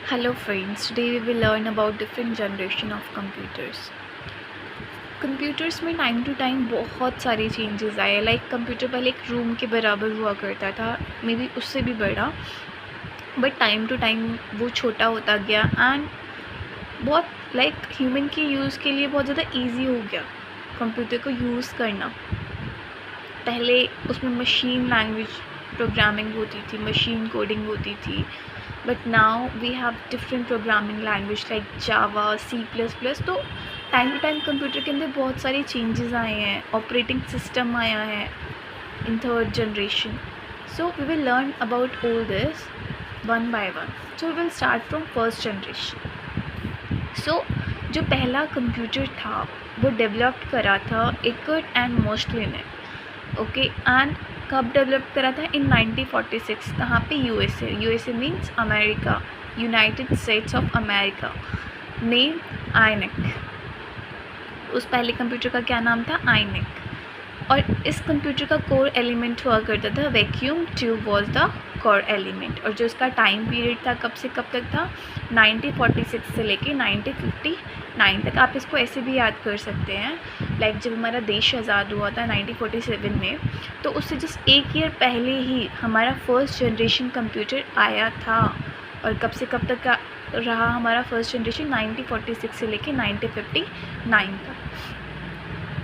Hello friends, today we will learn about different generation of computers. Computers में time to time बहुत सारे changes आए. Like computer पहले एक रूम के बराबर हुआ करता था, मे बी उससे भी बड़ा, बट टाइम टू टाइम वो छोटा होता गया एंड बहुत लाइक ह्यूमन के यूज़ के लिए बहुत ज़्यादा इजी हो गया कंप्यूटर को यूज़ करना. पहले उसमें मशीन लैंग्वेज प्रोग्रामिंग होती थी, मशीन कोडिंग होती थी, but now we have different programming language like Java, C++. तो टाइम टू टाइम कंप्यूटर के अंदर बहुत सारे चेंजेस आए हैं. ऑपरेटिंग सिस्टम आया है in third generation. So we will learn about all this one by one. So we will start from first generation. So जो पहला कंप्यूटर था वो डेवलप करा था एकर्ट एंड मोस्टले ने. ओके, एंड कब डेवलप करा था? इन 1946. कहाँ पे? USA means America, United States of America. Name ENIAC. उस पहले कंप्यूटर का क्या नाम था? आइनेक. और इस कंप्यूटर का कोर एलिमेंट हुआ करता था vacuum tube was the core element. और जो इसका टाइम पीरियड था कब से कब तक था? 1946 से लेके 1959 तक. आप इसको ऐसे भी याद कर सकते हैं, लाइक जब हमारा देश आज़ाद हुआ था 1947 में, तो उससे जस्ट एक ईयर पहले ही हमारा फर्स्ट जनरेशन कंप्यूटर आया था. और कब से कब तक का रहा हमारा फर्स्ट जनरेशन? 1946 से लेके 1959 तक.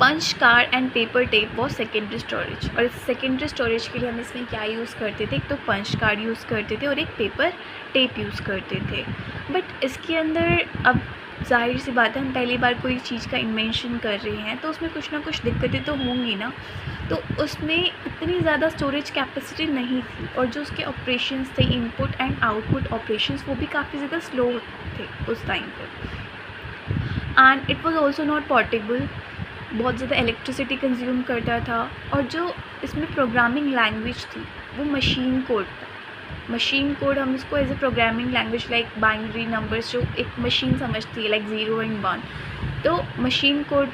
Punch card and paper tape वो सेकेंडरी स्टोरेज. और इस सेकेंडरी स्टोरेज के लिए हम इसमें क्या यूज़ करते थे? एक तो पंच कार्ड यूज़ करते थे और एक पेपर टेप यूज़ करते थे. बट इसके अंदर अब जाहिर सी बात है, हम पहली बार कोई चीज़ का इन्वेंशन कर रहे हैं तो उसमें कुछ ना कुछ दिक्कतें तो होंगी ना. तो उसमें इतनी ज़्यादा स्टोरेज कैपेसिटी नहीं थी, और जो उसके ऑपरेशंस थे, इनपुट एंड आउटपुट ऑपरेशंस, वो भी काफ़ी ज़्यादा स्लो थे उस टाइम पर. And it was also not portable. बहुत ज़्यादा इलेक्ट्रिसिटी कंज्यूम करता था. और जो इसमें प्रोग्रामिंग लैंग्वेज थी वो मशीन कोड था. मशीन कोड हम इसको as a programming language like binary numbers जो एक मशीन समझती है लाइक 0 and 1, तो machine code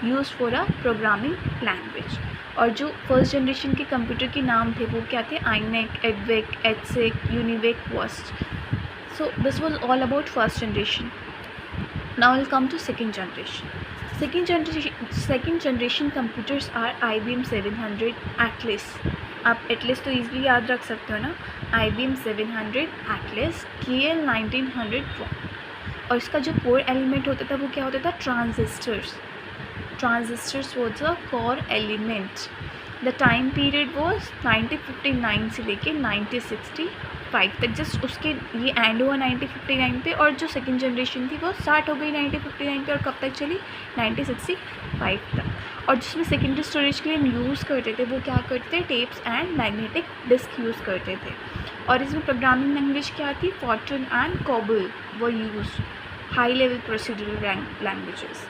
use for a programming language. और जो फर्स्ट जनरेशन के कंप्यूटर के नाम थे वो क्या थे? आइनेक, एडवेक, एटसेक, यूनिवेक, वॉस्ट. So this was all about first generation. Now will come to second generation. Second generation computers are IBM 700 Atlas. आप एटलिस तो ईज़िली याद रख सकते हो ना. IBM 700 Atlas, KL1901. और इसका जो कोर एलिमेंट होता था वो क्या होता था? Transistors. Transistors was a core element. The time period was 1959 से लेके 1965 तक. जस्ट उसके ये एंड हुआ 1959 पे, और जो सेकेंड जनरेशन थी वो स्टार्ट हो गई 1959 पे. और कब तक चली? 1965 तक. और जिसमें सेकेंडरी स्टोरेज के लिए हम यूज़ करते थे वो क्या करते थे? Tapes and magnetic disk use करते थे. और इसमें प्रोग्रामिंग लैंग्वेज क्या थी? फॉर्ट्रन एंड कोबल वो use. High level procedural languages.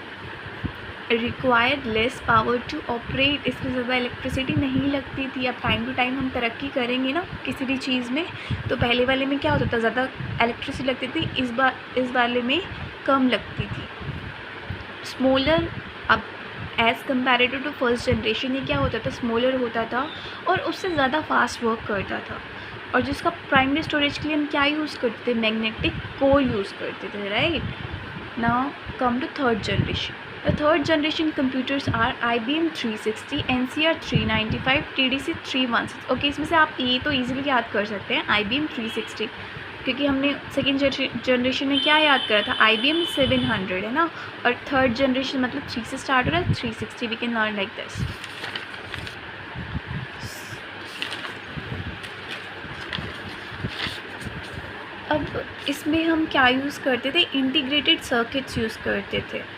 Required less power to operate. इसमें ज़्यादा इलेक्ट्रिसिटी नहीं लगती थी. अब टाइम टू टाइम हम तरक्की करेंगे ना किसी भी चीज़ में, तो पहले वाले में क्या होता था? ज़्यादा इलेक्ट्रिसिटी लगती थी. इस वाले में कम लगती थी. स्मॉलर. अब as comparative to first generation ये क्या होता था? स्मॉलर होता था और उससे ज़्यादा फास्ट वर्क करता था. और जिसका प्राइमरी स्टोरेज के लिए हम क्या यूज़ करते थे? मैग्नेटिक कोर यूज़ करते थे, right. Now come to third generation. The third generation computers are IBM 360, NCR 395, TDC 316. Okay, इसमें से आप ये तो इजीली याद कर सकते हैं IBM 360, क्योंकि हमने सेकेंड जनरेशन में क्या याद करा था? IBM 700 है ना. और थर्ड जनरेशन मतलब 3 से स्टार्ट हो रहा है, 360. We can learn like this. अब इसमें हम क्या यूज़ करते थे? इंटीग्रेटेड सर्किट्स यूज़ करते थे.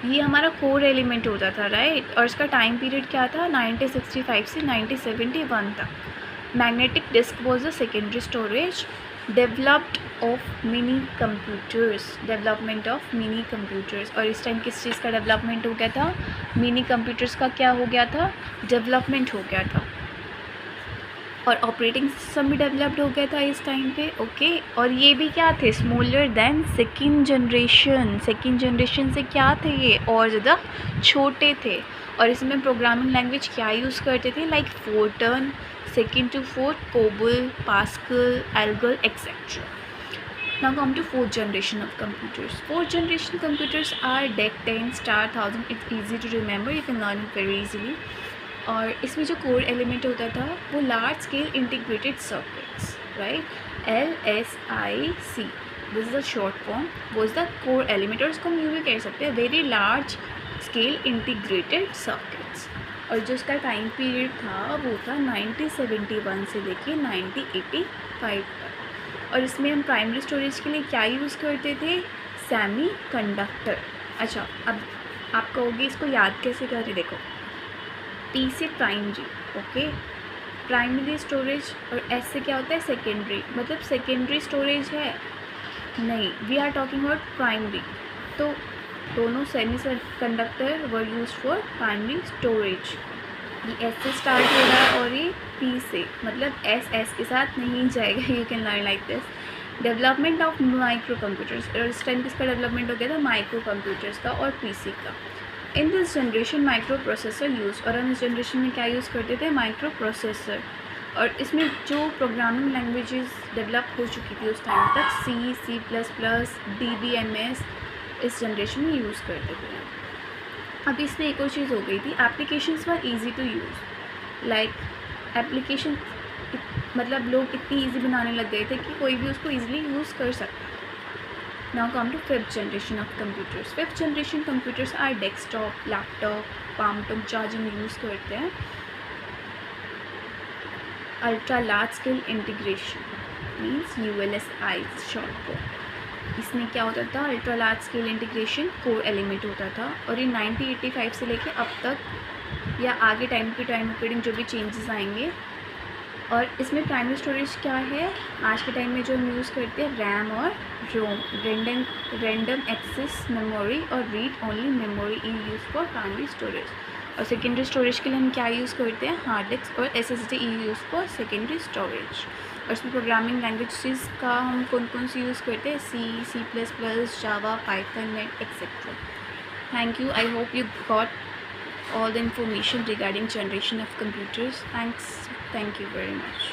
ये हमारा कोर एलिमेंट होता था, राइट. और इसका टाइम पीरियड क्या था? 1965 से 1971 तक. Magnetic disk was the secondary storage. Developed of mini computers. Development of mini computers. और इस टाइम किस चीज़ का डेवलपमेंट हो गया था? मिनी कंप्यूटर्स का क्या हो गया था? डेवलपमेंट हो गया था. और ऑपरेटिंग सिस्टम भी डेवलप्ड हो गया था इस टाइम पे. ओके, और ये भी क्या थे? Smaller than second generation. Second generation से क्या थे? ये और ज़्यादा छोटे थे. और इसमें प्रोग्रामिंग लैंग्वेज क्या यूज़ करते थे? Like FORTRAN, second to fourth, COBOL, Pascal, ALGOL, etcetera. Now come to fourth generation of computers. Fourth generation computers are DEC 10 star 1000. It's easy to remember, you can learn it very easily. और इसमें जो core element होता था वो large scale integrated circuits, right, LSIC, this is a short form, वो is the core element, और इसको हम यूँ भी कह सकते हैं very large scale integrated circuits. और जो उसका टाइम पीरियड था वो था 1971 से लेके 1985 तक। और इसमें हम प्राइमरी स्टोरेज के लिए क्या यूज़ करते थे, सेमी कंडक्टर। अच्छा, अब आप कहोगे इसको याद कैसे करें, देखो P से प्राइमरी, ओके, प्राइमरी स्टोरेज, और S से क्या होता है, सेकेंडरी, मतलब सेकेंडरी स्टोरेज है नहीं, we are talking about primary. तो दोनों semiconductor were use for primary storage. ये S से स्टार्ट हो रहा है और ये P से, मतलब S के साथ नहीं जाएगा, you can learn like this. Development of micro computers, और इस टाइम किसका डेवलपमेंट हो गया था, माइक्रो कंप्यूटर्स का और PC का। In this generation micro processor use, और हम इस जनरेशन में क्या यूज़ करते थे, माइक्रो प्रोसेसर। और इसमें जो प्रोग्रामिंग लैंग्वेजेस डेवलप हो चुकी थी उस टाइम तक, C++, DBMS, इस जनरेशन में यूज़ करते थे। अब इसमें एक और चीज़ हो गई थी, applications were easy to use, like application, मतलब लोग इतनी ईजी बनाने लग गए थे कि कोई भी उसको ईजिली यूज़ कर सकता। Now come to fifth generation of computers. Fifth generation computers are desktop, laptop, palm top charging use करते हैं। Ultra large scale integration means ULSI short form। इसमें क्या होता था, ultra large scale integration core element होता था, और ये 1985 से लेके अब तक या आगे टाइम अकॉर्डिंग जो भी चेंजेस आएंगे। और इसमें प्राइमरी स्टोरेज क्या है, आज के टाइम में जो हम यूज़ करते हैं, रैम और रोम, रैंडम एक्सेस मेमोरी और read only memory E use for primary storage. और सेकेंडरी स्टोरेज के लिए हम क्या यूज़ करते हैं, हार्ड डिस्क और SSD E use for secondary storage. और इसमें प्रोग्रामिंग लैंग्वेजेस का हम कौन सी यूज़ करते हैं, C++, Java, Python, net, etcetera. Thank you, I hope you got all the information regarding generation of computers. Thank you very much.